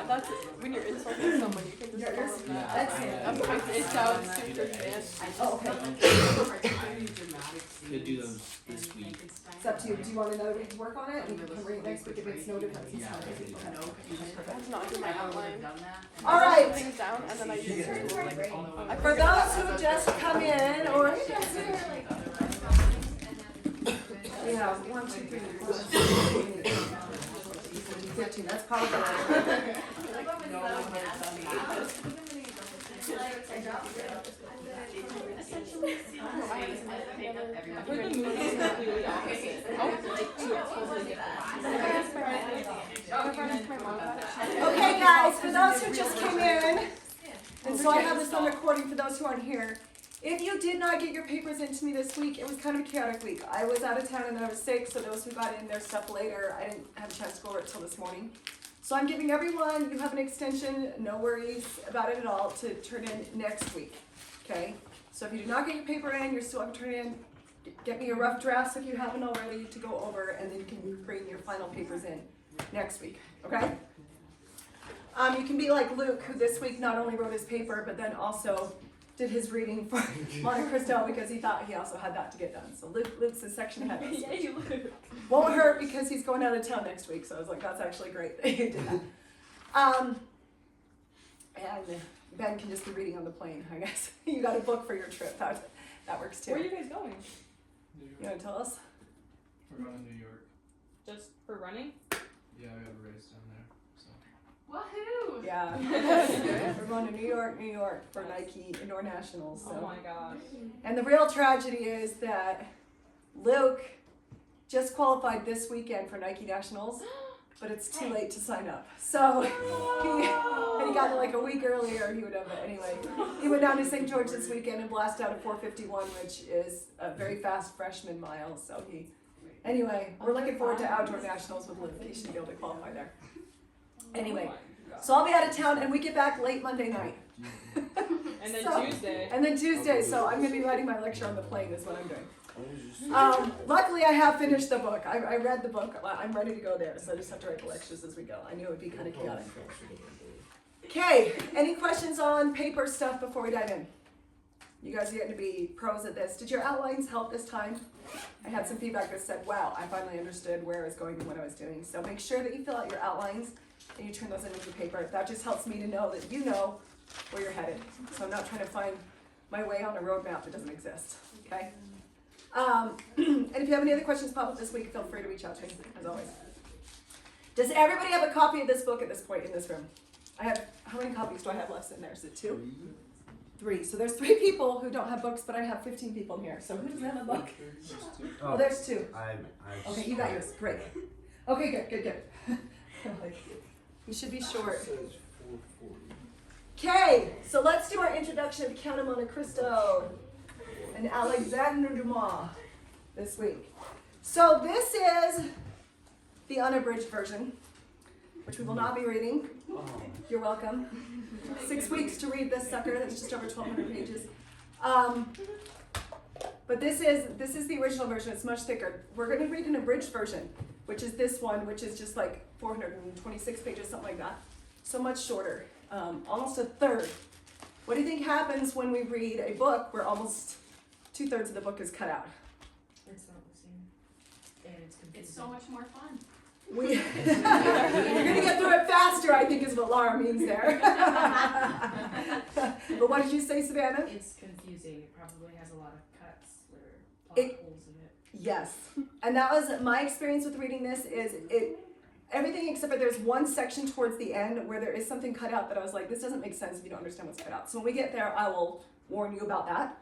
that's when you're insulting someone, you can just call them that. It sounds super fancy. Oh, okay. Could do those this week. It's up to you. Do you want another week to work on it? We can bring it next week if it's no difference. That's not in my outline. All right. Things down and then I use it. For those who just come in, or we have 1, 2, 3, 4, 15. That's probably okay, guys. For those who just came in, and so I have this on recording for those who aren't here. If you did not get your papers into me this week, it was kind of a chaotic week. I was out of town and then I was sick, so those who got in their stuff later, I didn't have a chance to go over it till this morning. So I'm giving everyone, you have an extension, no worries about it at all, to turn in next week, okay? So if you do not get your paper in, you're still have to turn in, get me a rough draft if you haven't already to go over, and then you can bring your final papers in next week, okay? You can be like Luke, who this week not only wrote his paper, but then also did his reading for Monte Christo because he thought he also had that to get done. So Luke's a section ahead of us. Yay, Luke. Won't hurt because he's going out of town next week. So I was like, that's actually great that you did that. And Ben can just be reading on the plane, I guess. You got a book for your trip. That works too. Where are you guys going? You want to tell us? We're going to New York. Just for running? Yeah, we have a race down there. So. Woohoo! Yeah. We're going to New York for Nike Indoor Nationals. So. Oh my gosh. And the real tragedy is that Luke just qualified this weekend for Nike Nationals, but it's too late to sign up. So had he gotten it like a week earlier, he would have. But anyway, he went down to St. George this weekend and blasted out a 4:51, which is a very fast freshman mile. So anyway, we're looking forward to outdoor nationals with Luke. He should be able to qualify there. Anyway, so I'll be out of town, and we get back late Monday night. And then Tuesday. And then Tuesday, so I'm going to be writing my lecture on the plane is what I'm doing. Luckily, I have finished the book. I read the book. I'm ready to go there, so I just have to write the lectures as we go. I knew it would be kind of chaotic. Okay, any questions on paper stuff before we dive in? You guys are getting to be pros at this. Did your outlines help this time? I had some feedback that said, wow, I finally understood where I was going and what I was doing. So make sure that you fill out your outlines and you turn those into paper. That just helps me to know that you know where you're headed. So I'm not trying to find my way on a roadmap that doesn't exist, okay? And if you have any other questions pop up this week, feel free to reach out to me, as always. Does everybody have a copy of this book at this point in this room? I have, how many copies do I have left sitting there? Is it 2? 3. So there's 3 people who don't have books, but I have 15 people in here. So who doesn't have a book? Oh, there's 2. Okay, you got yours. Great. Okay, good. You should be short. Okay, so let's do our introduction to Count of Monte Christo and Alexandre Dumas this week. So this is the unabridged version, which we will not be reading. You're welcome. 6 weeks to read this sucker. That's just over 1,200 pages. But this is the original version. It's much thicker. We're going to read an abridged version, which is this one, which is just like 426 pages, something like that. So much shorter, almost a third. What do you think happens when we read a book where almost 2/3 of the book is cut out? It's not the same. And it's so much more fun. You're going to get through it faster, I think is what Laura means there. But what did you say, Savannah? It's confusing. It probably has a lot of cuts or plot holes in it. Yes. And that was my experience with reading this is everything except for there's one section towards the end where there is something cut out that I was like, this doesn't make sense if you don't understand what's cut out. So when we get there, I will warn you about that.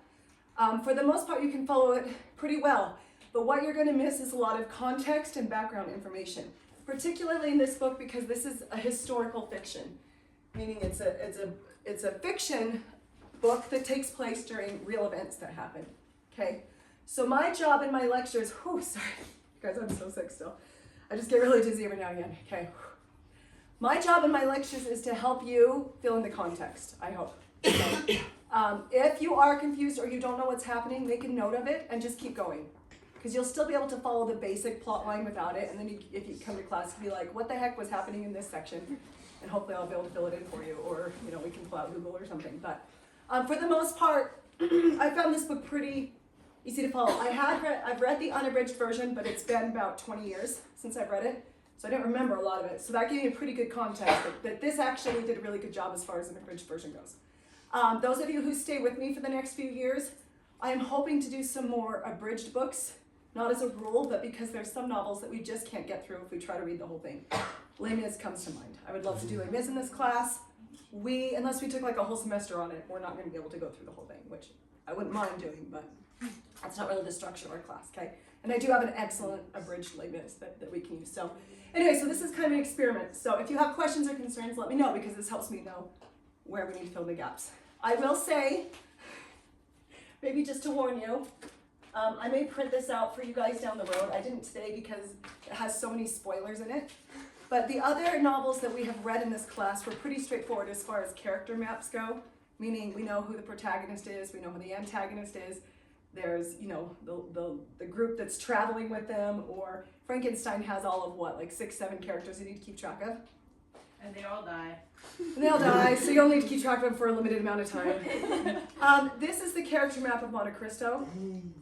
For the most part, you can follow it pretty well. But what you're going to miss is a lot of context and background information, particularly in this book because this is a historical fiction, meaning it's a fiction book that takes place during real events that happen. Okay, so my job in my lectures, sorry, guys, I'm so sick still. I just get really dizzy every now and again. Okay, my job in my lectures is to help you fill in the context. I hope. Okay? If you are confused or you don't know what's happening, make a note of it and just keep going. because you'll still be able to follow the basic plot line without it, and then if you come to class, you'll be like, what the heck was happening in this section? And hopefully I'll be able to fill it in for you, or we can pull out Google or something. But for the most part, I found this book pretty easy to follow. I've read the unabridged version, but it's been about 20 years since I've read it, so I didn't remember a lot of it. So that gave me a pretty good context that this actually did a really good job as far as an abridged version goes. Those of you who stay with me for the next few years, I am hoping to do some more abridged books, not as a rule, but because there's some novels that we just can't get through if we try to read the whole thing. Les Mis comes to mind. I would love to do Les Mis in this class. Unless we took like a whole semester on it, we're not going to be able to go through the whole thing, which I wouldn't mind doing, but that's not really the structure of our class, okay? And I do have an excellent abridged Les Mis that we can use. So anyway, so this is kind of an experiment. So if you have questions or concerns, let me know, because this helps me know where we need to fill the gaps. I will say, maybe just to warn you, I may print this out for you guys down the road. I didn't today because it has so many spoilers in it. But the other novels that we have read in this class were pretty straightforward as far as character maps go, meaning we know who the protagonist is, we know who the antagonist is. There's, the group that's traveling with them, or Frankenstein has all of what, like 6, 7 characters you need to keep track of? And they all die. And they all die, so you only need to keep track of them for a limited amount of time. This is the character map of Monte Cristo,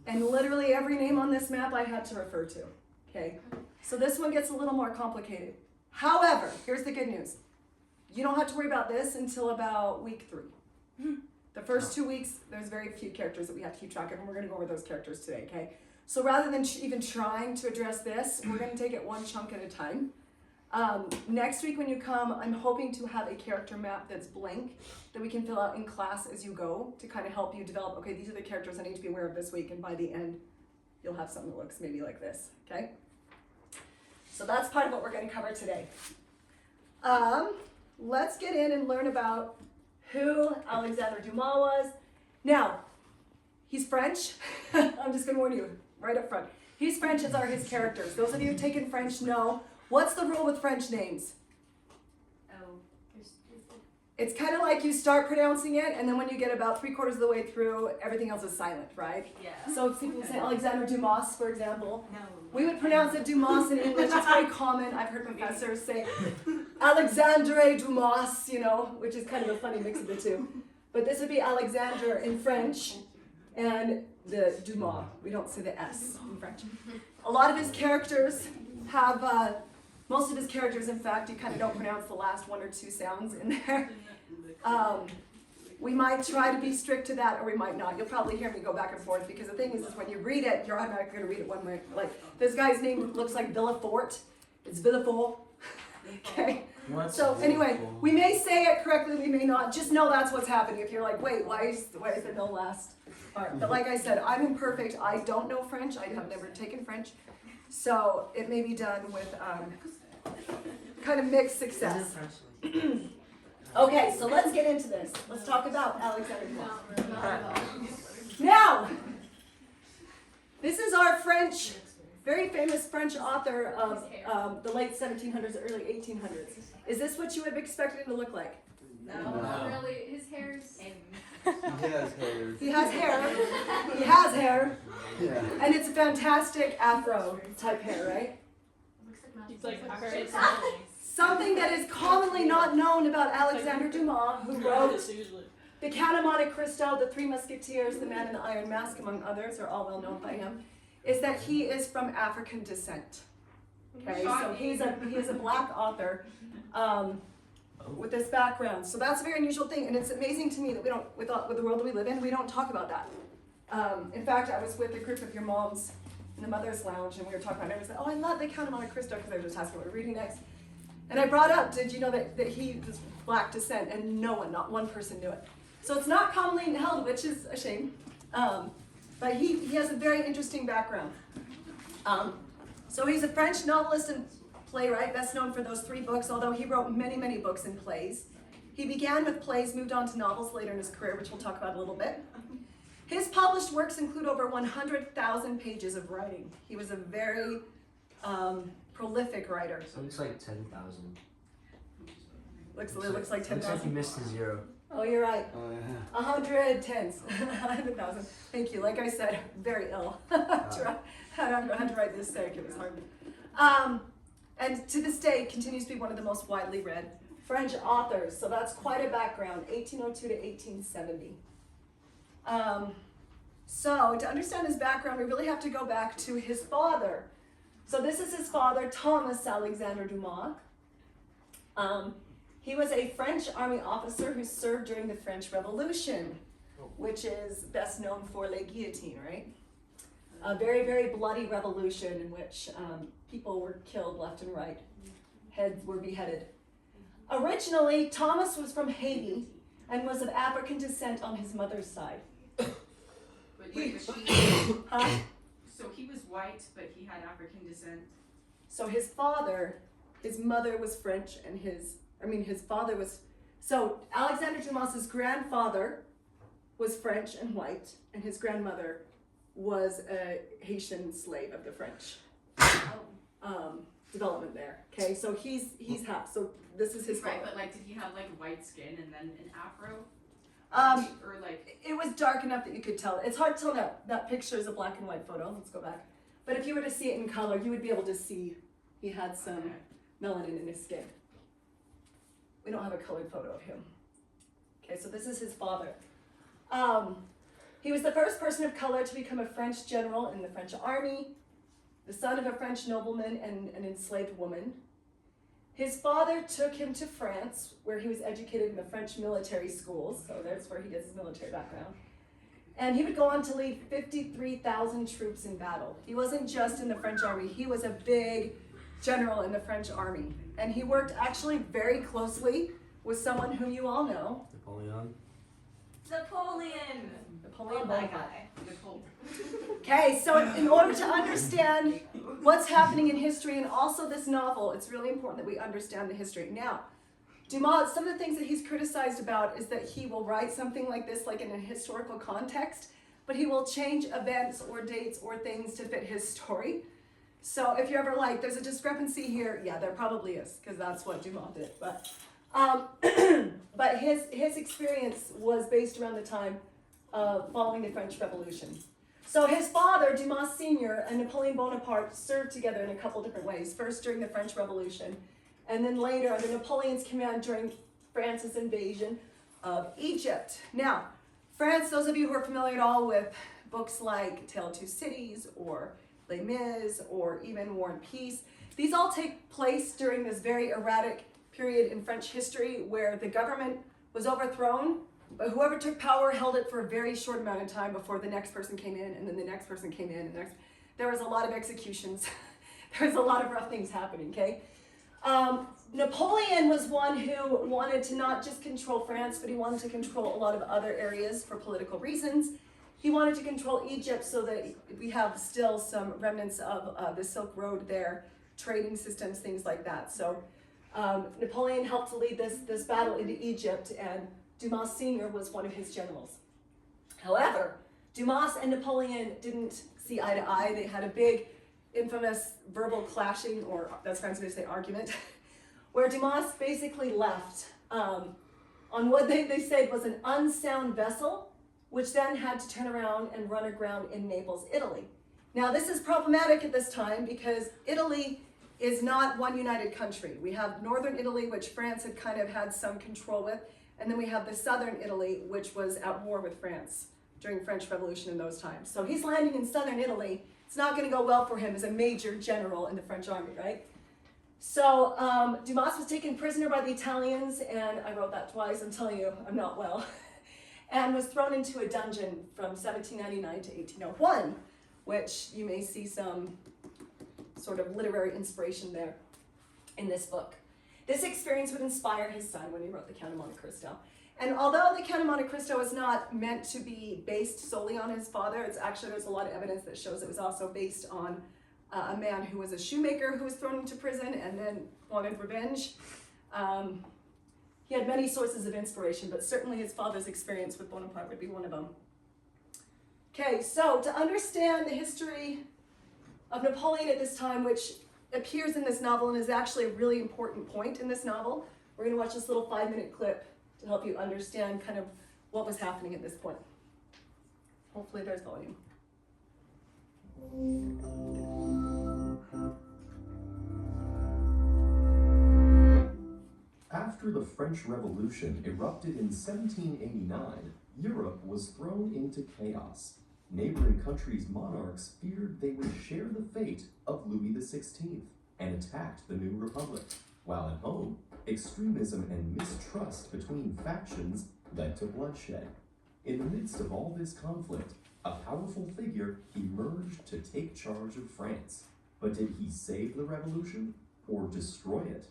and literally every name on this map I had to refer to, okay? So this one gets a little more complicated. However, here's the good news. You don't have to worry about this until about week 3. The first 2 weeks, there's very few characters that we have to keep track of, and we're going to go over those characters today, okay? So rather than even trying to address this, we're going to take it one chunk at a time. Next week when you come, I'm hoping to have a character map that's blank that we can fill out in class as you go to kind of help you develop, okay, these are the characters I need to be aware of this week, and by the end, you'll have something that looks maybe like this, okay? So that's part of what we're going to cover today. Let's get in and learn about who Alexandre Dumas was. Now, he's French. I'm just going to warn you right up front. He's French, as are his characters. Those of you who've taken French know. What's the rule with French names? It's kind of like you start pronouncing it, and then when you get about 3/4 of the way through, everything else is silent, right? Yeah. So if people say Alexandre Dumas, for example, No. we would pronounce it Dumas in English. It's very common. I've heard professors say Alexandre Dumas, which is kind of a funny mix of the two. But this would be Alexandre in French, and the Dumas. We don't say the S in French. A lot of his characters have, most of his characters, in fact, you kind of don't pronounce the last 1 or 2 sounds in there. We might try to be strict to that, or we might not. You'll probably hear me go back and forth, because the thing is when you read it, you're automatically going to read it one way. Like, this guy's name looks like Villefort. It's Villefort. Okay? So anyway, we may say it correctly, we may not. Just know that's what's happening. If you're like, wait, why is there no last part? But like I said, I'm imperfect. I don't know French. I have never taken French. So it may be done with kind of mixed success. Okay, so let's get into this. Let's talk about Alexandre Dumas. Now, this is our French, very famous French author of the late 1700s, early 1800s. Is this what you would have expected him to look like? No, really. His hair's. He has hair. He has hair. He has hair. Yeah. And it's a fantastic afro type hair, right? He's like very Something that is commonly not known about Alexandre Dumas, who wrote The Count of Monte Cristo, The Three Musketeers, The Man in the Iron Mask, among others, are all well known by him, is that he is from African descent. Okay, so he is a black author with this background. So that's a very unusual thing, and it's amazing to me that we don't, with the world that we live in, we don't talk about that. In fact, I was with a group of your moms in the Mother's Lounge, and we were talking about it, and I said, oh, I love The Count of Monte Cristo, because they were just asking what we're reading next. And I brought up, did you know that he was black descent? And no one, not one person knew it. So it's not commonly held, which is a shame. But he has a very interesting background. So he's a French novelist and playwright, best known for those 3 books, although he wrote many, many books and plays. He began with plays, moved on to novels later in his career, which we'll talk about a little bit. His published works include over 100,000 pages of writing. He was a very prolific writer. So it looks like 10,000. Looks like 10,000. Looks like you missed a 0. Oh, you're right. Oh, yeah. 100 tens. 100,000. Thank you. Like I said, very ill. I had to write this sick. It was hard. And to this day, continues to be one of the most widely read French authors. So that's quite a background, 1802 to 1870. So to understand his background, we really have to go back to his father. So this is his father, Thomas Alexandre Dumas. He was a French army officer who served during the French Revolution, which is best known for La Guillotine, right? A very, very bloody revolution in which people were killed left and right. Heads were beheaded. Originally, Thomas was from Haiti and was of African descent on his mother's side. Wait, but Huh? so he was white, but he had African descent. So his mother was French, and his father was, so Alexandre Dumas's grandfather was French and white, and his grandmother was a Haitian slave of the French development there. Okay, so he's half, so this is his Right, father. but like, did he have like white skin and then an afro? Or like, It was dark enough that you could tell. It's hard to tell now. That picture is a black and white photo. Let's go back. But if you were to see it in color, you would be able to see he had some okay. melanin in his skin. We don't have a colored photo of him. Okay, so this is his father. He was the first person of color to become a French general in the French army, the son of a French nobleman and an enslaved woman. His father took him to France, where he was educated in the French military schools, so that's where he gets his military background. And he would go on to lead 53,000 troops in battle. He wasn't just in the French army, he was a big general in the French army. And he worked actually very closely with someone whom you all know. Napoleon. Napoleon. Napoleon Love that Bonaparte. guy. Nicole. Okay, so in order to understand what's happening in history and also this novel, it's really important that we understand the history. Now, Dumas, some of the things that he's criticized about is that he will write something like this, like in a historical context, but he will change events or dates or things to fit his story. So if you're ever like, there's a discrepancy here, yeah, there probably is, because that's what Dumas did. But his experience was based around the time following the French Revolution. So his father, Dumas Sr., and Napoleon Bonaparte served together in a couple different ways. First during the French Revolution, and then later under Napoleon's command during France's invasion of Egypt. Now, France, those of you who are familiar at all with books like Tale of Two Cities or Les Mis or even War and Peace, these all take place during this very erratic period in French history where the government was overthrown, but whoever took power held it for a very short amount of time before the next person came in, and then the next person came in, and there was a lot of executions. There was a lot of rough things happening, okay? Napoleon was one who wanted to not just control France, but he wanted to control a lot of other areas for political reasons. He wanted to control Egypt so that we have still some remnants of the Silk Road there, trading systems, things like that. So Napoleon helped to lead this battle into Egypt, and Dumas Sr. was one of his generals. However, Dumas and Napoleon didn't see eye to eye. They had a big, infamous verbal clashing, or that's French way to say argument, where Dumas basically left on what they said was an unsound vessel, which then had to turn around and run aground in Naples, Italy. Now, this is problematic at this time because Italy is not one united country. We have northern Italy, which France had kind of had some control with, and then we have the southern Italy, which was at war with France during French Revolution in those times. So he's landing in southern Italy. It's not going to go well for him as a major general in the French army, right? So Dumas was taken prisoner by the Italians, and I wrote that twice, I'm telling you, I'm not well, and was thrown into a dungeon from 1799 to 1801, which you may see some sort of literary inspiration there in this book. This experience would inspire his son when he wrote The Count of Monte Cristo. And although The Count of Monte Cristo is not meant to be based solely on his father, it's actually, there's a lot of evidence that shows it was also based on a man who was a shoemaker who was thrown into prison and then wanted revenge. He had many sources of inspiration, but certainly his father's experience with Bonaparte would be one of them. Okay, so to understand the history of Napoleon at this time, which appears in this novel and is actually a really important point in this novel, we're going to watch this little 5-minute clip to help you understand kind of what was happening at this point. Hopefully there's volume. After the French Revolution erupted in 1789, Europe was thrown into chaos. Neighboring countries' monarchs feared they would share the fate of Louis XVI and attacked the new republic, while at home, extremism and mistrust between factions led to bloodshed. In the midst of all this conflict, a powerful figure emerged to take charge of France. But did he save the revolution or destroy it?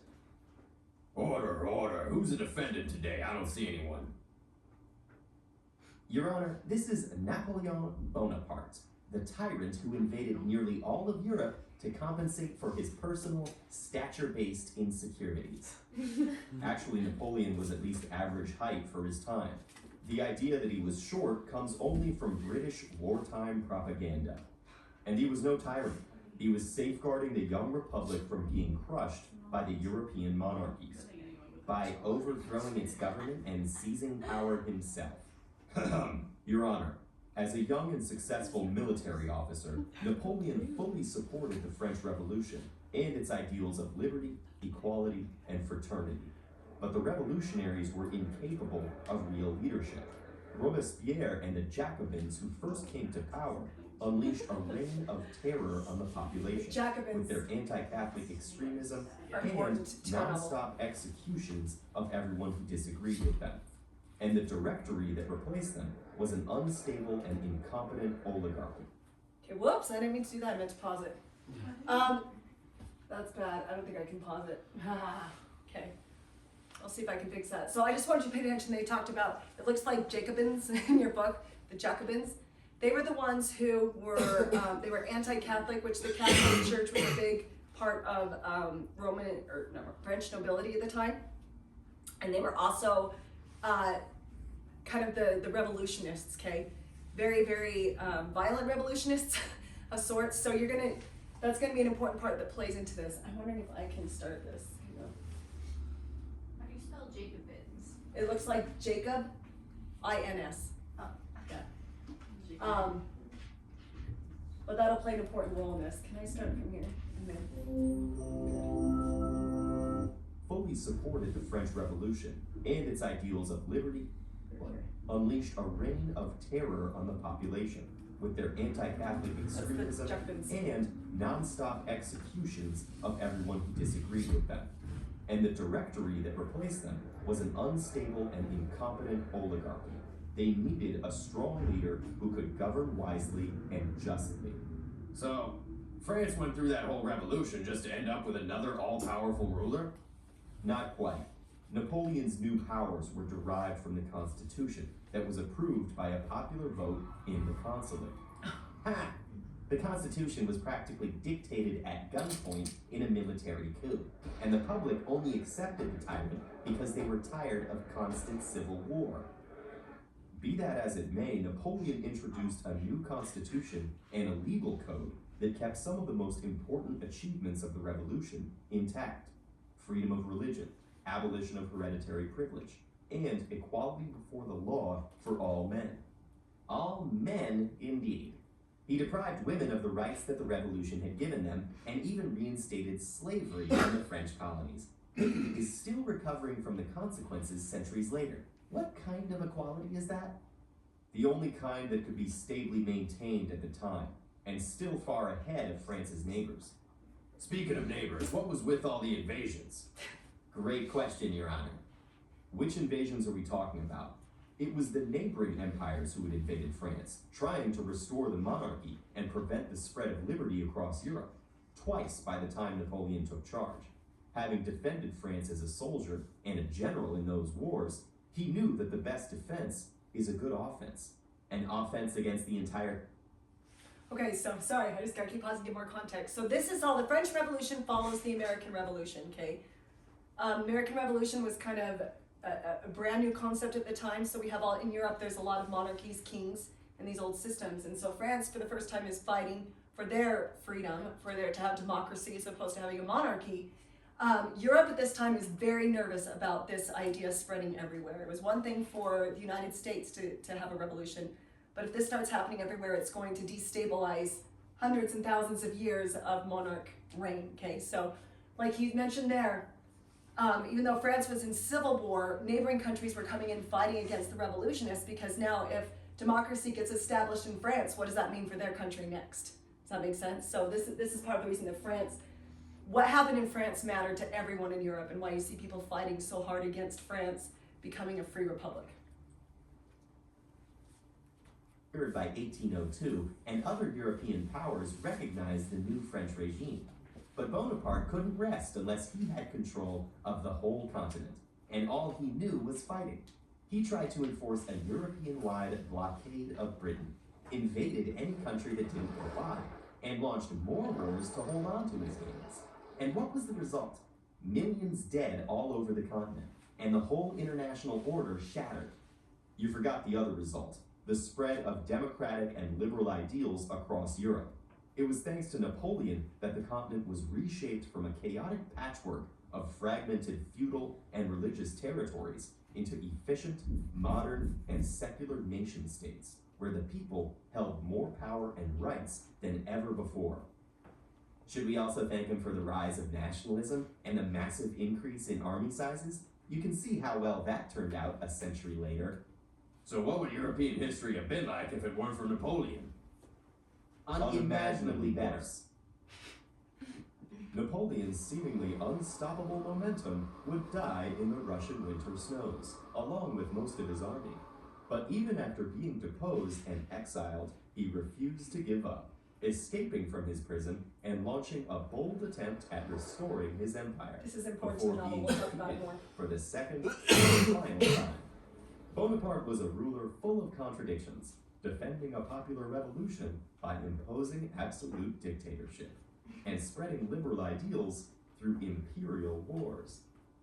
Order, order. Who's the defendant today? I don't see anyone. Your Honor, this is Napoleon Bonaparte, the tyrant who invaded nearly all of Europe to compensate for his personal, stature-based insecurities. Actually, Napoleon was at least average height for his time. The idea that he was short comes only from British wartime propaganda. And he was no tyrant. He was safeguarding the young republic from being crushed by the European monarchies, by overthrowing its government and seizing power himself. Your Honor, as a young and successful military officer, Napoleon fully supported the French Revolution and its ideals of liberty, equality, and fraternity. But the revolutionaries were incapable of real leadership. Robespierre and the Jacobins who first came to power unleashed a reign of terror on the population with their anti-Catholic extremism and non-stop executions of everyone who disagreed with them. And the directory that replaced them was an unstable and incompetent oligarchy. Okay, whoops, I didn't mean to do that, I meant to pause it. That's bad, I don't think I can pause it. Okay, I'll see if I can fix that. So I just wanted you to pay attention, they talked about, it looks like Jacobins in your book, the Jacobins. They were the ones who were, they were anti-Catholic, which the Catholic Church was a big part of French nobility at the time. And they were also kind of the revolutionists, okay? Very, very violent revolutionists of sorts. So that's gonna be an important part that plays into this. I'm wondering if I can start this. How do you spell Jacobins? It looks like Jacob, I-N-S. Oh. Yeah. But that'll play an important role in this. Can I start from here? Fully supported the French Revolution and its ideals of liberty, unleashed a reign of terror on the population with their anti-Catholic extremism and non-stop executions of everyone who disagreed with them. And the directory that replaced them was an unstable and incompetent oligarchy. They needed a strong leader who could govern wisely and justly. So, France went through that whole revolution just to end up with another all-powerful ruler? Not quite. Napoleon's new powers were derived from the Constitution that was approved by a popular vote in the consulate. Ha! The Constitution was practically dictated at gunpoint in a military coup, and the public only accepted the tyrant because they were tired of constant civil war. Be that as it may, Napoleon introduced a new constitution and a legal code that kept some of the most important achievements of the revolution intact. Freedom of religion, abolition of hereditary privilege, and equality before the law for all men. All men, indeed. He deprived women of the rights that the revolution had given them, and even reinstated slavery in the French colonies. He is still recovering from the consequences centuries later. What kind of equality is that? The only kind that could be stably maintained at the time, and still far ahead of France's neighbors. Speaking of neighbors, what was with all the invasions? Great question, Your Honor. Which invasions are we talking about? It was the neighboring empires who had invaded France, trying to restore the monarchy and prevent the spread of liberty across Europe, twice by the time Napoleon took charge. Having defended France as a soldier and a general in those wars, he knew that the best defense is a good offense. An offense against the entire... Okay, so sorry, I just gotta keep pausing to get more context. So this is all, the French Revolution follows the American Revolution, okay? American Revolution was kind of a brand new concept at the time. So we have in Europe, there's a lot of monarchies, kings, and these old systems. And so France, for the first time, is fighting for their freedom, to have democracy as opposed to having a monarchy. Europe at this time is very nervous about this idea spreading everywhere. It was one thing for the United States to have a revolution, but if this starts happening everywhere, it's going to destabilize hundreds and thousands of years of monarch reign, okay? So, like he mentioned there, even though France was in civil war, neighboring countries were coming in fighting against the revolutionists, because now if democracy gets established in France, what does that mean for their country next? Does that make sense? So this is part of the reason that what happened in France mattered to everyone in Europe, and why you see people fighting so hard against France becoming a free republic. By 1802, and other European powers recognized the new French regime. But Bonaparte couldn't rest unless he had control of the whole continent, and all he knew was fighting. He tried to enforce a European-wide blockade of Britain, invaded any country that didn't comply, and launched more wars to hold on to his gains. And what was the result? Millions dead all over the continent, and the whole international order shattered. You forgot the other result, the spread of democratic and liberal ideals across Europe. It was thanks to Napoleon that the continent was reshaped from a chaotic patchwork of fragmented feudal and religious territories into efficient, modern, and secular nation states, where the people held more power and rights than ever before. Should we also thank him for the rise of nationalism and the massive increase in army sizes? You can see how well that turned out a century later. So what would European history have been like if it weren't for Napoleon? Unimaginably better. Napoleon's seemingly unstoppable momentum would die in the Russian winter snows, along with most of his army. But even after being deposed and exiled, he refused to give up, escaping from his prison and launching a bold attempt at restoring his empire. This is important to the novel, we'll talk about it more. For the second and final time. Bonaparte was a ruler full of contradictions, defending a popular revolution by imposing absolute dictatorship, and spreading liberal ideals through imperial wars.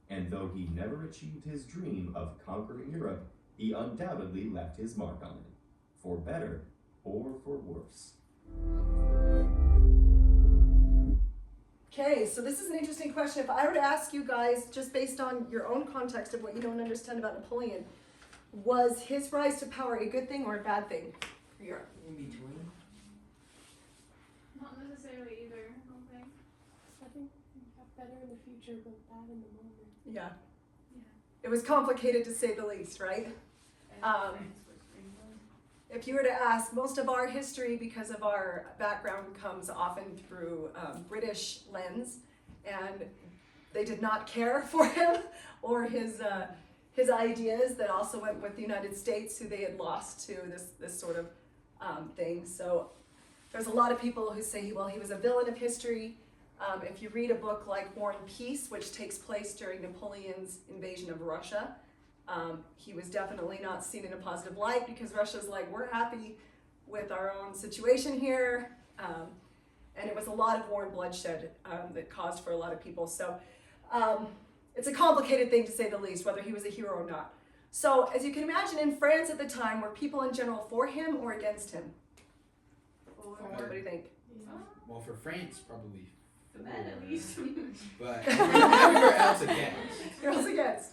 And though he never achieved his dream of conquering Europe, he undoubtedly left his mark on it, for better or for worse. Okay, so this is an interesting question. If I were to ask you guys, just based on your own context of what you don't understand about Napoleon, was his rise to power a good thing or a bad thing for Europe? In between. Not necessarily either, I don't think. I think better in the future, but bad in the moment. Yeah. Yeah. It was complicated to say the least, right? If you were to ask, most of our history, because of our background, comes often through British lens, and they did not care for him or his ideas that also went with the United States, who they had lost to this sort of thing. So there's a lot of people who say, well, he was a villain of history. If you read a book like War and Peace, which takes place during Napoleon's invasion of Russia, he was definitely not seen in a positive light, because Russia's like, we're happy with our own situation here. And it was a lot of war and bloodshed that caused for a lot of people. So it's a complicated thing to say the least, whether he was a hero or not. So as you can imagine, in France at the time, were people in general for him or against him? What do you think? Well, for France, probably. For men, at least. But everywhere else against. Everywhere else against.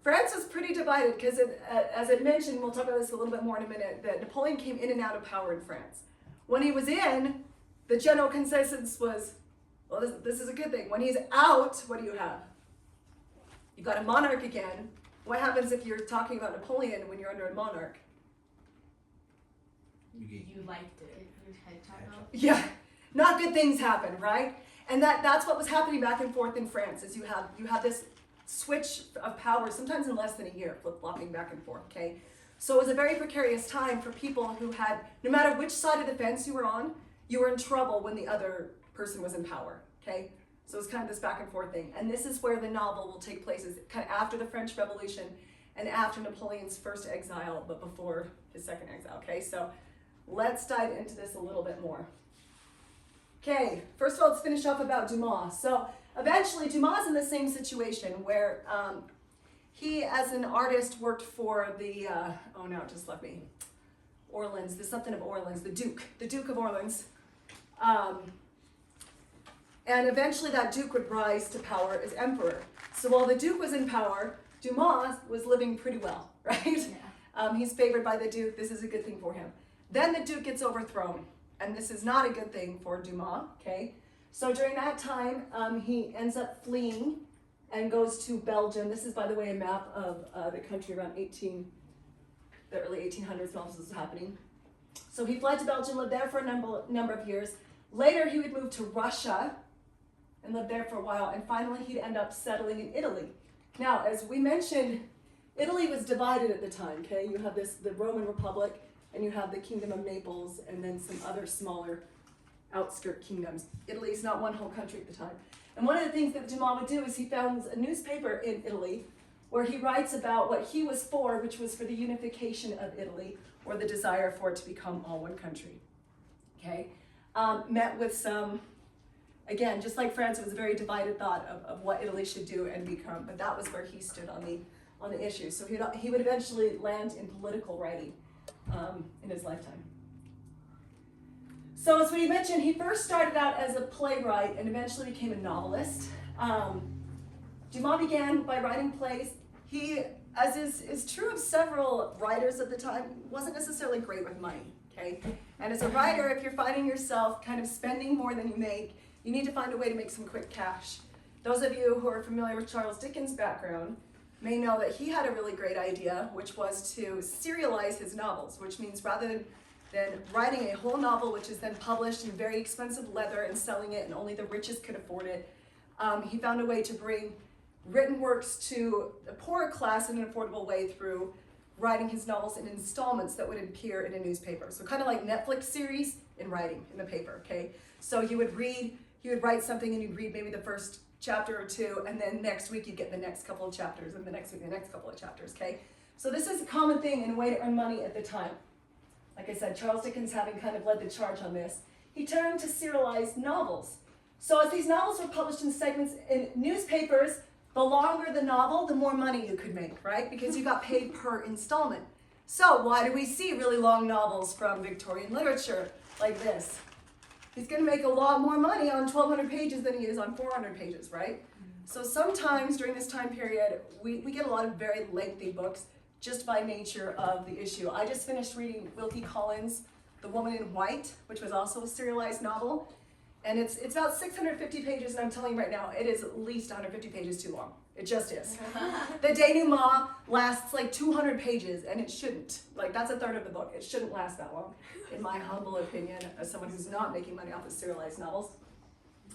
France was pretty divided because, as I mentioned, we'll talk about this a little bit more in a minute, that Napoleon came in and out of power in France. When he was in, the general consensus was, well, this is a good thing. When he's out, what do you have? You've got a monarch again. What happens if you're talking about Napoleon when you're under a monarch? You liked it. You had time out. Yeah, not good things happen, right? And that's what was happening back and forth in France, is you have this switch of power, sometimes in less than a year, flip-flopping back and forth, okay? So it was a very precarious time for people who had, no matter which side of the fence you were on, you were in trouble when the other person was in power, okay? So it's kind of this back and forth thing. And this is where the novel will take place, is kind of after the French Revolution and after Napoleon's first exile, but before his second exile, okay? So let's dive into this a little bit more. Okay, first of all, let's finish up about Dumas. So eventually, Dumas is in the same situation where he, as an artist, worked for the, oh no, it just left me, Orleans, there's something of Orleans, the Duke of Orleans. And eventually that duke would rise to power as emperor. So while the duke was in power, Dumas was living pretty well, right? He's favored by the duke. This is a good thing for him. Then the duke gets overthrown, and this is not a good thing for Dumas, okay? So during that time, he ends up fleeing and goes to Belgium. This is, by the way, a map of the country around the early 1800s when all this was happening. So he fled to Belgium, lived there for a number of years. Later, he would move to Russia and live there for a while, and finally he'd end up settling in Italy. Now, as we mentioned, Italy was divided at the time, okay? You have the Roman Republic, and you have the Kingdom of Naples, and then some other smaller outskirt kingdoms. Italy is not one whole country at the time. And one of the things that Dumas would do is he founds a newspaper in Italy where he writes about what he was for, which was for the unification of Italy, or the desire for it to become all one country, okay? Met with some, again, just like France, it was a very divided thought of what Italy should do and become, but that was where he stood on the issue. So he would eventually land in political writing in his lifetime. So as we mentioned, he first started out as a playwright and eventually became a novelist. Dumas began by writing plays. He, as is true of several writers at the time, wasn't necessarily great with money, okay? And as a writer, if you're finding yourself kind of spending more than you make, you need to find a way to make some quick cash. Those of you who are familiar with Charles Dickens' background may know that he had a really great idea, which was to serialize his novels, which means rather than writing a whole novel, which is then published in very expensive leather and selling it, and only the richest could afford it, he found a way to bring written works to the poorer class in an affordable way through writing his novels in installments that would appear in a newspaper. So kind of like Netflix series in writing in the paper, okay? So he would write something and you'd read maybe the first chapter or two, and then next week you get the next couple of chapters, and the next week the next couple of chapters, okay? So this is a common thing and a way to earn money at the time. Like I said, Charles Dickens having kind of led the charge on this, he turned to serialized novels. So as these novels were published in segments in newspapers, the longer the novel, the more money you could make, right? Because you got paid per installment. So why do we see really long novels from Victorian literature like this? He's going to make a lot more money on 1,200 pages than he is on 400 pages, right? So sometimes during this time period, we get a lot of very lengthy books just by nature of the issue. I just finished reading Wilkie Collins' The Woman in White, which was also a serialized novel. And it's about 650 pages, and I'm telling you right now, it is at least 150 pages too long. It just is. The denouement lasts like 200 pages, and it shouldn't. Like, that's a third of the book. It shouldn't last that long, in my humble opinion, as someone who's not making money off of serialized novels.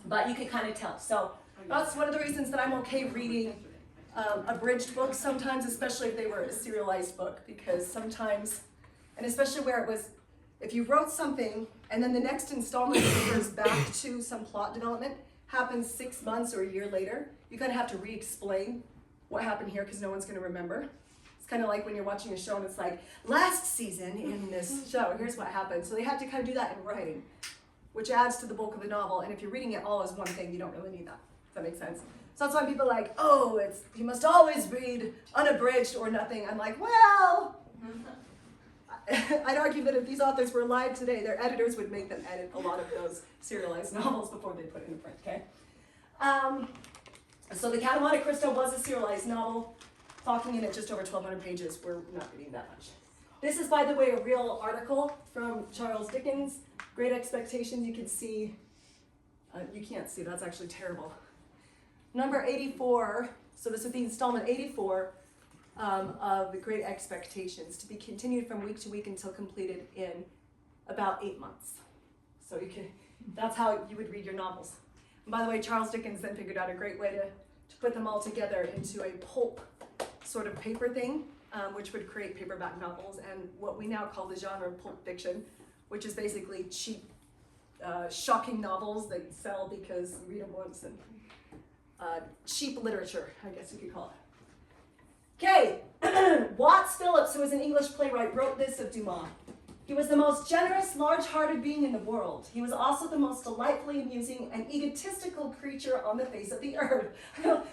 But you can kind of tell. So that's one of the reasons that I'm okay reading abridged books sometimes, especially if they were a serialized book, because sometimes, and especially where it was, if you wrote something and then the next installment refers back to some plot development, happens 6 months or a year later, you kind of have to re-explain what happened here because no one's going to remember. It's kind of like when you're watching a show and it's like, last season in this show, here's what happened. So they have to kind of do that in writing, which adds to the bulk of the novel. And if you're reading it all as one thing, you don't really need that. Does that make sense? So that's why people are like, oh, you must always read unabridged or nothing. I'm like, well, I'd argue that if these authors were alive today, their editors would make them edit a lot of those serialized novels before they put it in print, okay? So The Cat of Monte Cristo was a serialized novel, clocking in at just over 1,200 pages. We're not reading that much. This is, by the way, a real article from Charles Dickens. Great Expectations, you can see, you can't see, that's actually terrible. Number 84, so this is the installment 84 of The Great Expectations, to be continued from week to week until completed in about 8 months. So that's how you would read your novels. And by the way, Charles Dickens then figured out a great way to put them all together into a pulp sort of paper thing, which would create paperback novels and what we now call the genre of pulp fiction, which is basically cheap, shocking novels that sell because you read them once, and cheap literature, I guess you could call it. Okay, Watts Phillips, who was an English playwright, wrote this of Dumas. He was the most generous, large-hearted being in the world. He was also the most delightfully amusing and egotistical creature on the face of the earth.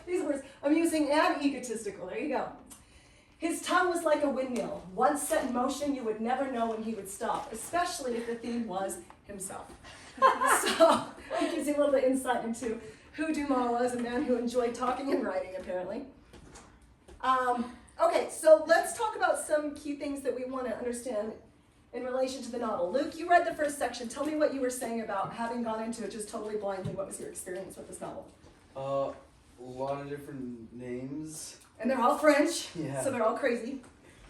These words, amusing and egotistical, there you go. His tongue was like a windmill. Once set in motion, you would never know when he would stop, especially if the theme was himself. So, It gives you a little bit of insight into who Dumas was, a man who enjoyed talking and writing, apparently. Okay, so let's talk about some key things that we want to understand in relation to the novel. Luke, you read the first section. Tell me what you were saying about having gone into it just totally blindly. What was your experience with this novel? A lot of different names. And they're all French, Yeah. so they're all crazy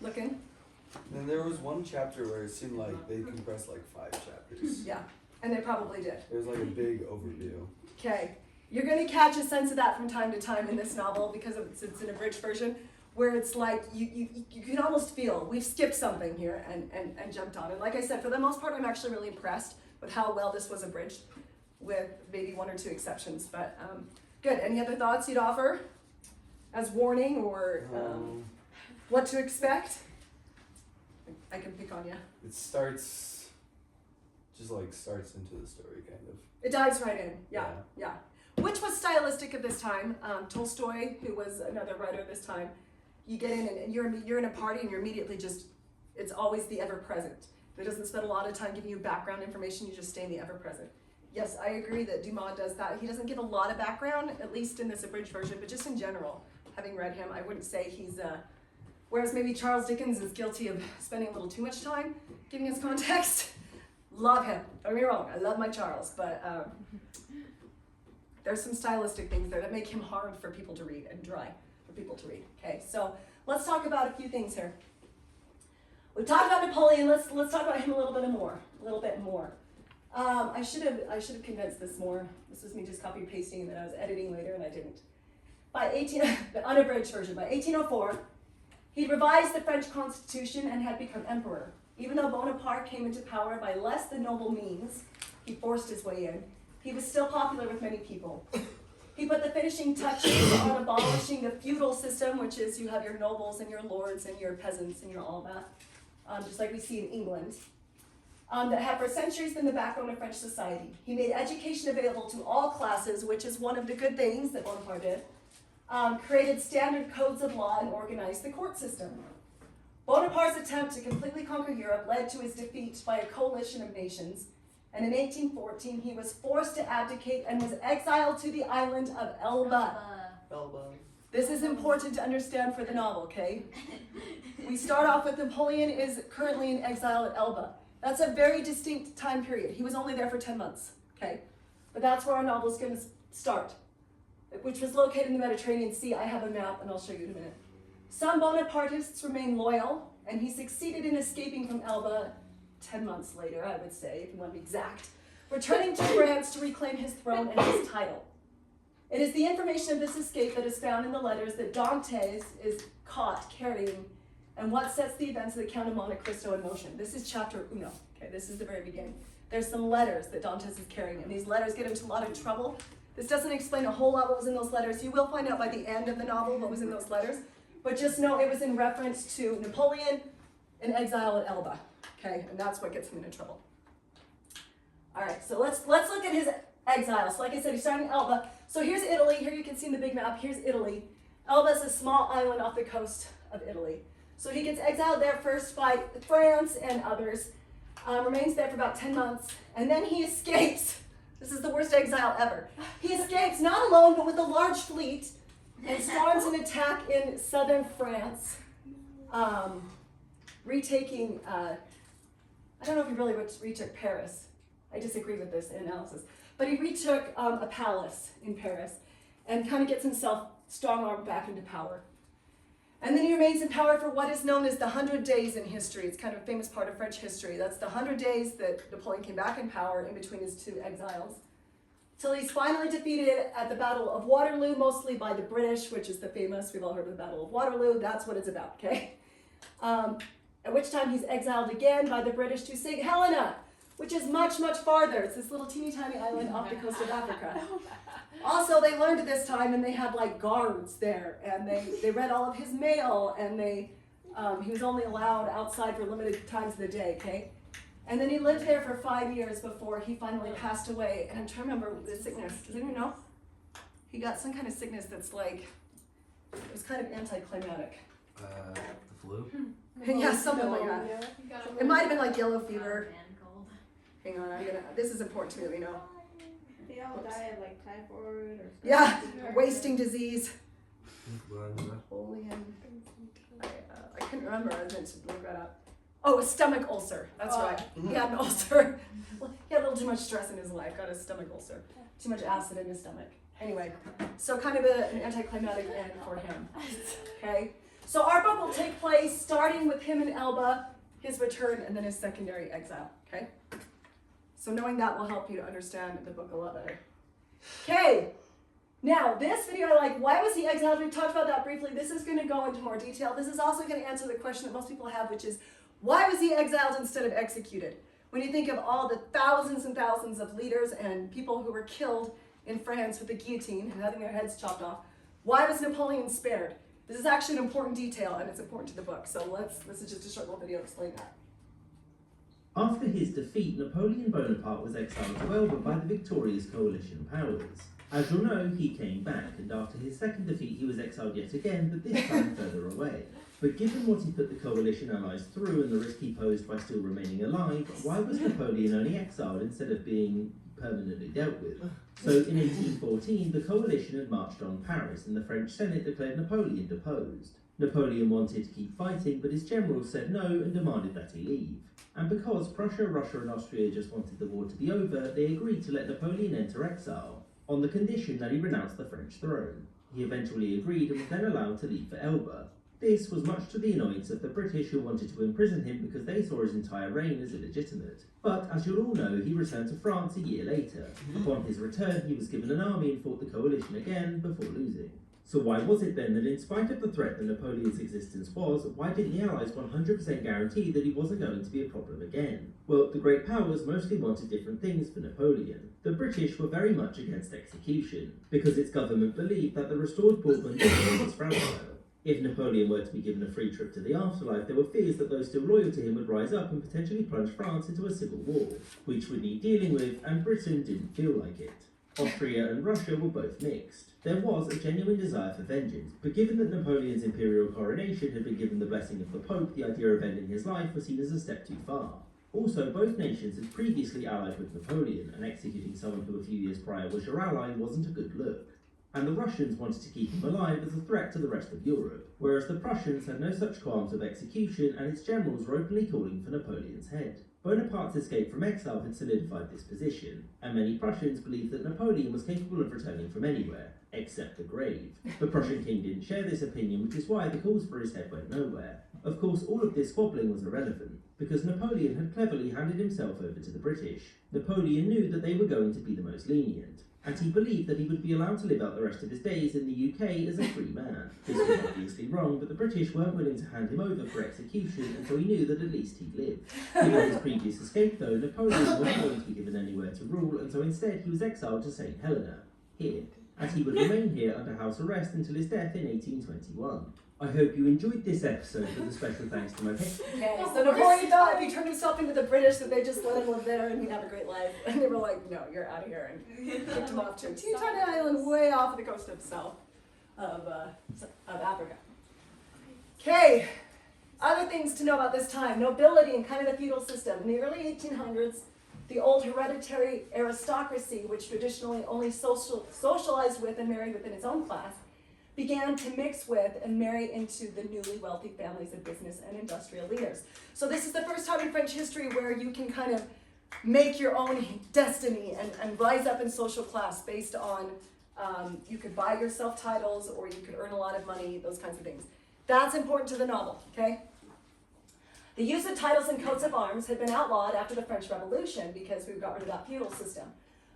looking. And there was one chapter where it seemed like they compressed like 5 chapters. Yeah, and they probably did. It was like a big overview. Okay, you're going to catch a sense of that from time to time in this novel because it's an abridged version, where it's like you can almost feel we've skipped something here and jumped on. And like I said, for the most part, I'm actually really impressed with how well this was abridged, with maybe 1 or 2 exceptions. But good. Any other thoughts you'd offer as warning or what to expect? I can pick on you. It starts into the story, kind of. It dives right in. Yeah. Which was stylistic of this time. Tolstoy, who was another writer of this time, you get in and you're in a party and you're immediately just, it's always the ever-present. It doesn't spend a lot of time giving you background information, you just stay in the ever-present. Yes, I agree that Dumas does that. He doesn't give a lot of background, at least in this abridged version, but just in general, having read him, I wouldn't say he's whereas maybe Charles Dickens is guilty of spending a little too much time giving us context. Love him, don't get me wrong, I love my Charles, but there's some stylistic things there that make him hard for people to read and dry for people to read. Okay, so let's talk about a few things here. We've talked about Napoleon. Let's talk about him a little bit more. I should have condensed this more. This was me just copy pasting and then I was editing later and I didn't. The unabridged version. By 1804, he revised the French Constitution and had become emperor. Even though Bonaparte came into power by less than noble means, he forced his way in. He was still popular with many people. He put the finishing touches on abolishing the feudal system, which is you have your nobles and your lords and your peasants and your all that, just like we see in England, that have for centuries been the backbone of French society. He made education available to all classes, which is one of the good things that Bonaparte did, created standard codes of law and organized the court system. Bonaparte's attempt to completely conquer Europe led to his defeat by a coalition of nations, and in 1814 he was forced to abdicate and was exiled to the island of Elba. This is important to understand for the novel, okay? We start off with Napoleon is currently in exile at Elba. That's a very distinct time period. He was only there for 10 months, okay? But that's where our novel is going to start, which was located in the Mediterranean Sea. I have a map and I'll show you in a minute. Some Bonapartists remained loyal, and he succeeded in escaping from Elba 10 months later, I would say, if you want to be exact, returning to France to reclaim his throne and his title. It is the information of this escape that is found in the letters that Dantes is caught carrying and what sets the events of the Count of Monte Cristo in motion. This is chapter 1. Okay, this is the very beginning. There's some letters that Dantes is carrying, and these letters get him into a lot of trouble. This doesn't explain a whole lot what was in those letters. You will find out by the end of the novel what was in those letters, but just know it was in reference to Napoleon in exile at Elba. Okay, and that's what gets him into trouble. All right, so let's look at his exile. So like I said, he's starting in Elba. So here's Italy. Here you can see in the big map, here's Italy. Elba is a small island off the coast of Italy. So he gets exiled there first by France and others, remains there for about 10 months, and then he escapes. This is the worst exile ever. He escapes, not alone, but with a large fleet, and storms an attack in southern France, retaking, I don't know if he really retook Paris. I disagree with this analysis. But he retook a palace in Paris and kind of gets himself strong-armed back into power. And then he remains in power for what is known as the 100 Days in history. It's kind of a famous part of French history. That's the 100 days that Napoleon came back in power in between his 2 exiles. Till he's finally defeated at the Battle of Waterloo, mostly by the British, which is the famous, we've all heard of the Battle of Waterloo. That's what it's about, okay? At which time he's exiled again by the British to St. Helena, which is much, much farther. It's this little teeny tiny island off the coast of Africa. Also, they learned at this time, and they had like guards there, and they read all of his mail, and he was only allowed outside for limited times of the day, okay? And then he lived there for 5 years before he finally passed away. And I'm trying to remember the sickness. Does anyone know? He got some kind of sickness that's like, it was kind of anticlimactic. The flu? Yeah, something like that. It might have been like yellow fever. Hang on, this is important to me, you know. all Whoops. die of like typhoid or Yeah, something? wasting disease. Napoleon. I couldn't remember. I was meant to look that up. Oh, a stomach ulcer. That's right. He had an ulcer. He had a little too much stress in his life. Got a stomach ulcer. Too much acid in his stomach. Anyway, so kind of an anticlimactic end for him. Okay. So our book will take place starting with him and Elba, his return, and then his secondary exile. Okay. So knowing that will help you to understand the book a lot better. Okay. Now, this video I like, why was he exiled? We talked about that briefly. This is going to go into more detail. This is also going to answer the question that most people have, which is, why was he exiled instead of executed? When you think of all the thousands and thousands of leaders and people who were killed in France with the guillotine and having their heads chopped off, why was Napoleon spared? This is actually an important detail, and it's important to the book. So this is just a short little video to explain that. After his defeat, Napoleon Bonaparte was exiled to Elba by the victorious coalition powers. As you'll know, he came back, and after his second defeat he was exiled yet again, but this time further away. But given what he put the coalition allies through and the risk he posed by still remaining alive, why was Napoleon only exiled instead of being permanently dealt with? So in 1814, the coalition had marched on Paris, and the French Senate declared Napoleon deposed. Napoleon wanted to keep fighting, but his generals said no and demanded that he leave. And because Prussia, Russia and Austria just wanted the war to be over, they agreed to let Napoleon enter exile, on the condition that he renounced the French throne. He eventually agreed and was then allowed to leave for Elba. This was much to the annoyance of the British, who wanted to imprison him because they saw his entire reign as illegitimate. But as you'll all know, he returned to France a year later. Upon his return, he was given an army and fought the coalition again before losing. So why was it then that in spite of the threat that Napoleon's existence was, why didn't the Allies 100% guarantee that he wasn't going to be a problem again? Well, the great powers mostly wanted different things for Napoleon. The British were very much against execution, because its government believed that the restored Bourbon was fragile. If Napoleon were to be given a free trip to the afterlife, there were fears that those still loyal to him would rise up and potentially plunge France into a civil war, which would need dealing with, and Britain didn't feel like it. Austria and Russia were both mixed. There was a genuine desire for vengeance, but given that Napoleon's imperial coronation had been given the blessing of the Pope, the idea of ending his life was seen as a step too far. Also, both nations had previously allied with Napoleon, and executing someone who a few years prior was your ally wasn't a good look. And the Russians wanted to keep him alive as a threat to the rest of Europe, whereas the Prussians had no such qualms of execution, and its generals were openly calling for Napoleon's head. Bonaparte's escape from exile had solidified this position, and many Prussians believed that Napoleon was capable of returning from anywhere, except the grave. The Prussian king didn't share this opinion, which is why the calls for his head went nowhere. Of course, all of this squabbling was irrelevant, because Napoleon had cleverly handed himself over to the British. Napoleon knew that they were going to be the most lenient, and he believed that he would be allowed to live out the rest of his days in the UK as a free man. This was obviously wrong, but the British weren't willing to hand him over for execution, and so he knew that at least he'd live. Given his previous escape, though, Napoleon wasn't going to be given anywhere to rule, and so instead he was exiled to St. Helena, here, and he would remain here under house arrest until his death in 1821. I hope you enjoyed this episode with a special thanks to my pet. Okay, so Napoleon thought if he turned himself into the British that they just let him live there and he'd have a great life. And they were like, no, you're out of here, and kicked him off to a teeny tiny island way off the coast of south of Africa. Okay, other things to know about this time. Nobility and kind of the feudal system. In the early 1800s, the old hereditary aristocracy, which traditionally only socialized with and married within its own class, began to mix with and marry into the newly wealthy families of business and industrial leaders. So this is the first time in French history where you can kind of make your own destiny and rise up in social class based on, you could buy yourself titles or you could earn a lot of money, those kinds of things. That's important to the novel, okay? The use of titles and coats of arms had been outlawed after the French Revolution because we got rid of that feudal system.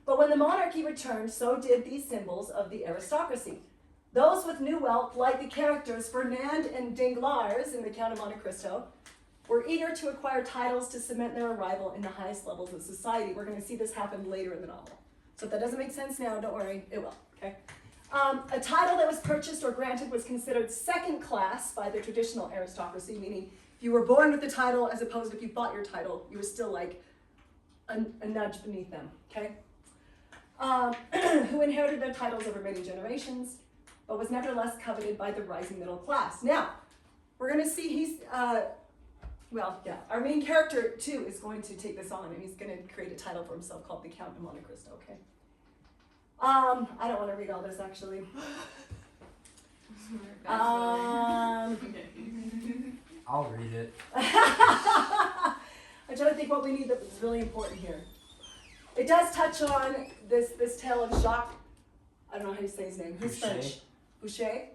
But when the monarchy returned, so did these symbols of the aristocracy. Those with new wealth, like the characters Fernand and Danglars in The Count of Monte Cristo, were eager to acquire titles to cement their arrival in the highest levels of society. We're going to see this happen later in the novel. So if that doesn't make sense now, don't worry, it will, okay? A title that was purchased or granted was considered second class by the traditional aristocracy, meaning if you were born with the title as opposed to if you bought your title, you were still like a nudge beneath them, okay? Who inherited their titles over many generations, but was nevertheless coveted by the rising middle class. Now, we're going to see our main character too is going to take this on, and he's going to create a title for himself called The Count of Monte Cristo, okay? I don't want to read all this actually. I'll read it. I'm trying to think what we need that was really important here. It does touch on this tale of Jacques, I don't know how you say his name, who's French? Boucher?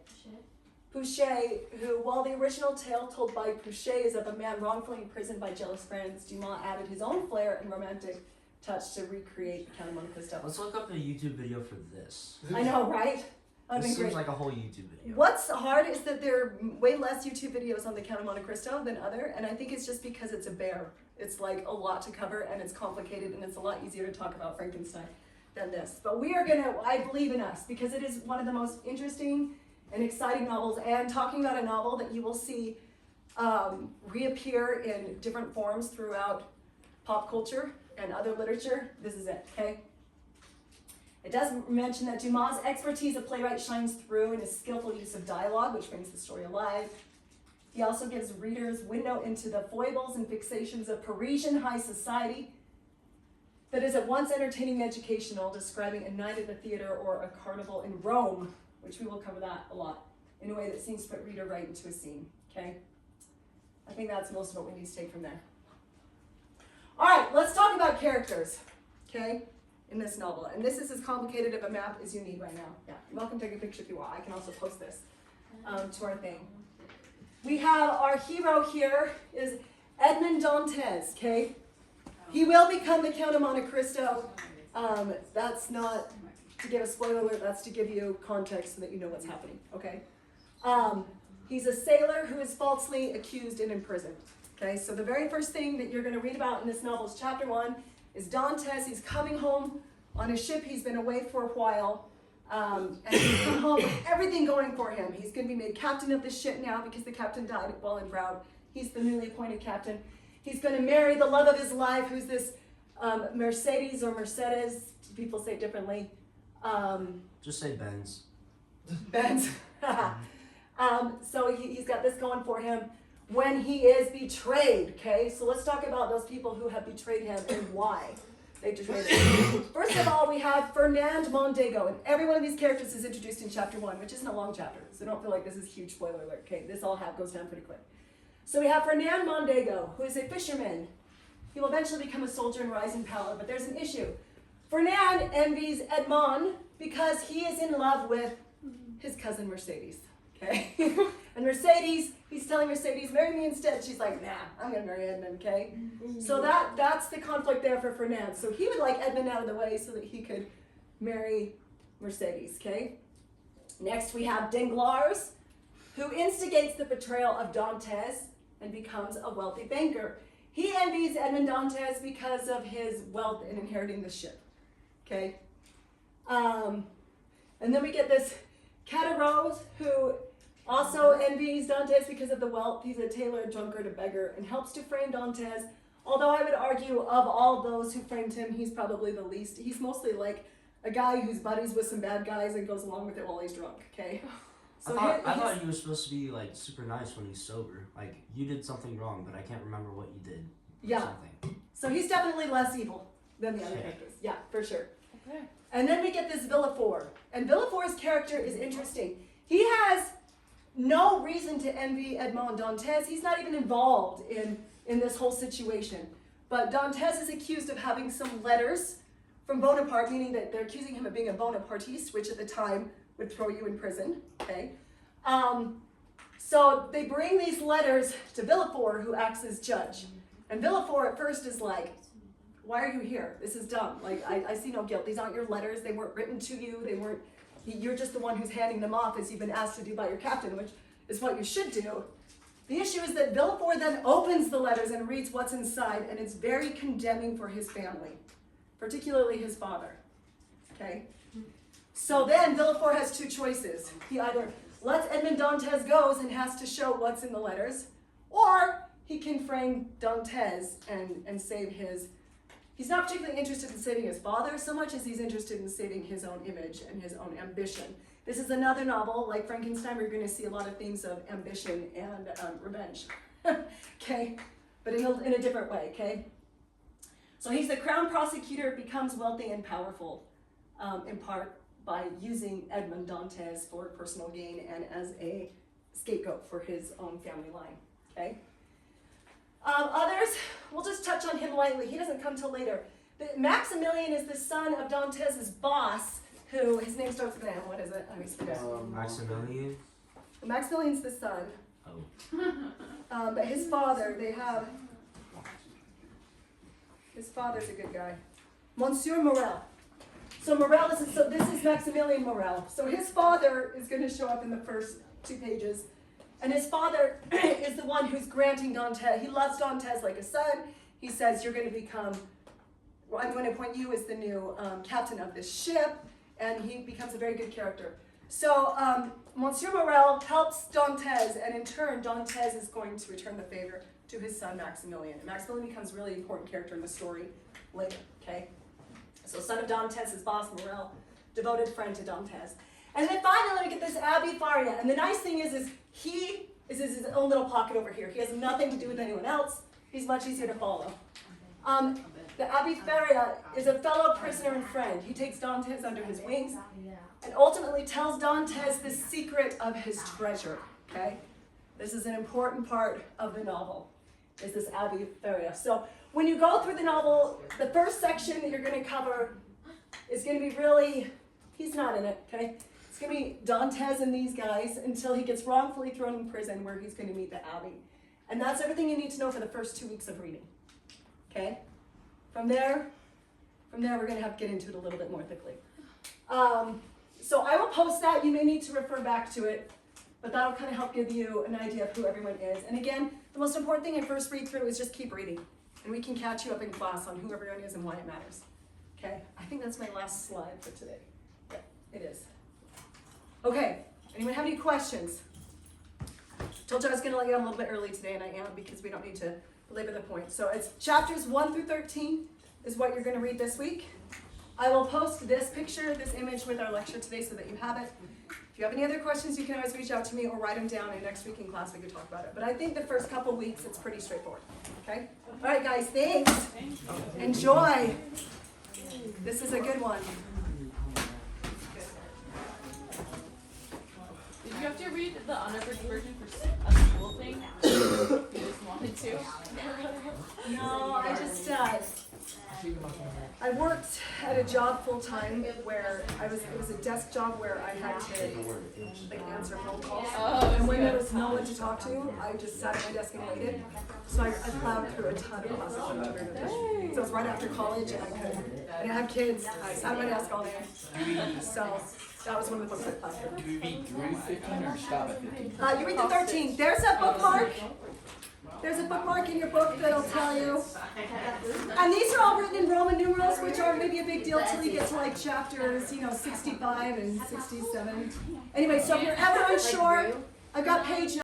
Boucher, who, while the original tale told by Boucher is of a man wrongfully imprisoned by jealous friends, Dumas added his own flair and romantic touch to recreate the Count of Monte Cristo. Let's look up a YouTube video for this. I know, right? This seems like a whole YouTube video. What's hard is that there are way less YouTube videos on the Count of Monte Cristo than other, and I think it's just because it's a bear. It's like a lot to cover, and it's complicated, and it's a lot easier to talk about Frankenstein than this. But we are gonna, I believe in us, because it is one of the most interesting and exciting novels, and talking about a novel that you will see reappear in different forms throughout pop culture and other literature. This is it, okay? It does mention that Dumas' expertise as a playwright shines through in his skillful use of dialogue, which brings the story alive. He also gives readers window into the foibles and fixations of Parisian high society that is at once entertaining and educational, describing a night at the theater or a carnival in Rome, which we will cover that a lot, in a way that seems to put reader right into a scene, okay? I think that's most of what we need to take from there. All right, let's talk about characters, okay, in this novel. And this is as complicated of a map as you need right now. Yeah, you're welcome to take a picture if you want. I can also post this to our thing. We have our hero here is Edmond Dantes, okay? He will become the Count of Monte Cristo. That's not to give a spoiler alert, that's to give you context so that you know what's happening, okay? He's a sailor who is falsely accused and imprisoned, okay? So the very first thing that you're gonna read about in this novel is chapter 1, is Dantes. He's coming home on a ship. He's been away for a while, and he's come home with everything going for him. He's gonna be made captain of the ship now because the captain died while en route. He's the newly appointed captain. He's gonna marry the love of his life, who's this Mercedes or Mercedes, people say it differently. Just say Benz. Benz. So he's got this going for him when he is betrayed, okay? So let's talk about those people who have betrayed him and why they betrayed him. First of all, we have Fernand Mondego, and every one of these characters is introduced in chapter 1, which isn't a long chapter, so don't feel like this is a huge spoiler alert, okay? This all goes down pretty quick. So we have Fernand Mondego, who is a fisherman. He will eventually become a soldier and rise in power, but there's an issue. Fernand envies Edmond because he is in love with his cousin Mercedes, okay? And Mercedes, he's telling Mercedes, marry me instead. She's like, nah, I'm gonna marry Edmond, okay? So that's the conflict there for Fernand. So he would like Edmond out of the way so that he could marry Mercedes, okay? Next we have Danglars, who instigates the betrayal of Dantes and becomes a wealthy banker. He envies Edmond Dantes because of his wealth in inheriting the ship, okay? And then we get this Catarose, who also envies Dantes because of the wealth. He's a tailor, a drunkard, a beggar, and helps to frame Dantes. Although I would argue of all those who framed him, he's probably the least. He's mostly like a guy who's buddies with some bad guys and goes along with it while he's drunk, okay? So I thought he was supposed to be like super nice when he's sober. Like you did something wrong, but I can't remember what you did. Yeah. Something. So he's definitely less evil than the other characters. Yeah, for sure. Okay. And then we get this Villefort. And Villefort's character is interesting. He has no reason to envy Edmond Dantes. He's not even involved in this whole situation. But Dantes is accused of having some letters from Bonaparte, meaning that they're accusing him of being a Bonapartiste, which at the time would throw you in prison, okay? So they bring these letters to Villefort, who acts as judge. And Villefort at first is like, why are you here? This is dumb. Like, I see no guilt. These aren't your letters. They weren't written to you. You're just the one who's handing them off as you've been asked to do by your captain, which is what you should do. The issue is that Villefort then opens the letters and reads what's inside, and it's very condemning for his family, particularly his father, okay? So then Villefort has two choices. He either lets Edmond Dantes go and has to show what's in the letters, or he can frame Dantes and save his. He's not particularly interested in saving his father so much as he's interested in saving his own image and his own ambition. This is another novel, like Frankenstein, where you're going to see a lot of themes of ambition and revenge, okay? But in a different way, okay? So he's the crown prosecutor, becomes wealthy and powerful. in part by using Edmond Dantes for personal gain and as a scapegoat for his own family line, okay? Others, we'll just touch on him lightly. He doesn't come till later. Maximilian is the son of Dantes' boss, who, his name starts with an M. What is it? I always forget. Maximilian? Maximilian's the son. Oh. But his father, his father's a good guy. Monsieur Morel. So this is Maximilian Morel. So his father is going to show up in the first 2 pages. And his father is the one who's granting Dantes. He loves Dantes like a son. He says, you're going to become, well, I'm going to appoint you as the new captain of this ship. And he becomes a very good character. So Monsieur Morel helps Dantes, and in turn, Dantes is going to return the favor to his son Maximilian. And Maximilian becomes a really important character in the story later, okay? So son of Dantes' boss, Morel, devoted friend to Dantes. And then finally, we get this Abbé Faria. And the nice thing is he is his own little pocket over here. He has nothing to do with anyone else. He's much easier to follow. The Abbé Faria is a fellow prisoner and friend. He takes Dantes under his wings and ultimately tells Dantes the secret of his treasure, okay? This is an important part of the novel, is this Abbé Faria. So when you go through the novel, the first section that you're going to cover is going to be really, he's not in it, okay? It's going to be Dantes and these guys until he gets wrongfully thrown in prison where he's going to meet the Abbé. And that's everything you need to know for the first 2 weeks of reading, okay? From there we're going to have to get into it a little bit more thickly. So I will post that. You may need to refer back to it, but that'll kind of help give you an idea of who everyone is. And again, the most important thing I first read through is just keep reading. And we can catch you up in class on who everyone is and why it matters. Okay, I think that's my last slide for today. Yeah, it is. Okay, anyone have any questions? Told you I was going to let you out a little bit early today, and I am, because we don't need to belabor the point. So it's chapters 1 through 13 is what you're going to read this week. I will post this picture, this image with our lecture today so that you have it. If you have any other questions, you can always reach out to me or write them down, and next week in class we can talk about it. But I think the first couple weeks it's pretty straightforward. Okay? All right, guys, thanks. Enjoy. This is a good one. Did you have to read the unabridged version for a school thing? You just wanted to? No, I just, I worked at a job full time where it was a desk job where I had to answer phone calls. Oh, And when there was no one to talk to, I just sat at my desk and waited. So I plowed through a ton of classes. So it was right after college, and I didn't have kids. I sat at my desk all day. So that was one of the books I plowed through. Do we read through 15 or stop at 15? You read the 13. There's a bookmark. There's a bookmark in your book that'll tell you. And these are all written in Roman numerals, which aren't maybe a big deal till you get to like chapters, 65 and 67. Anyway, so if you're ever unsure, I've got page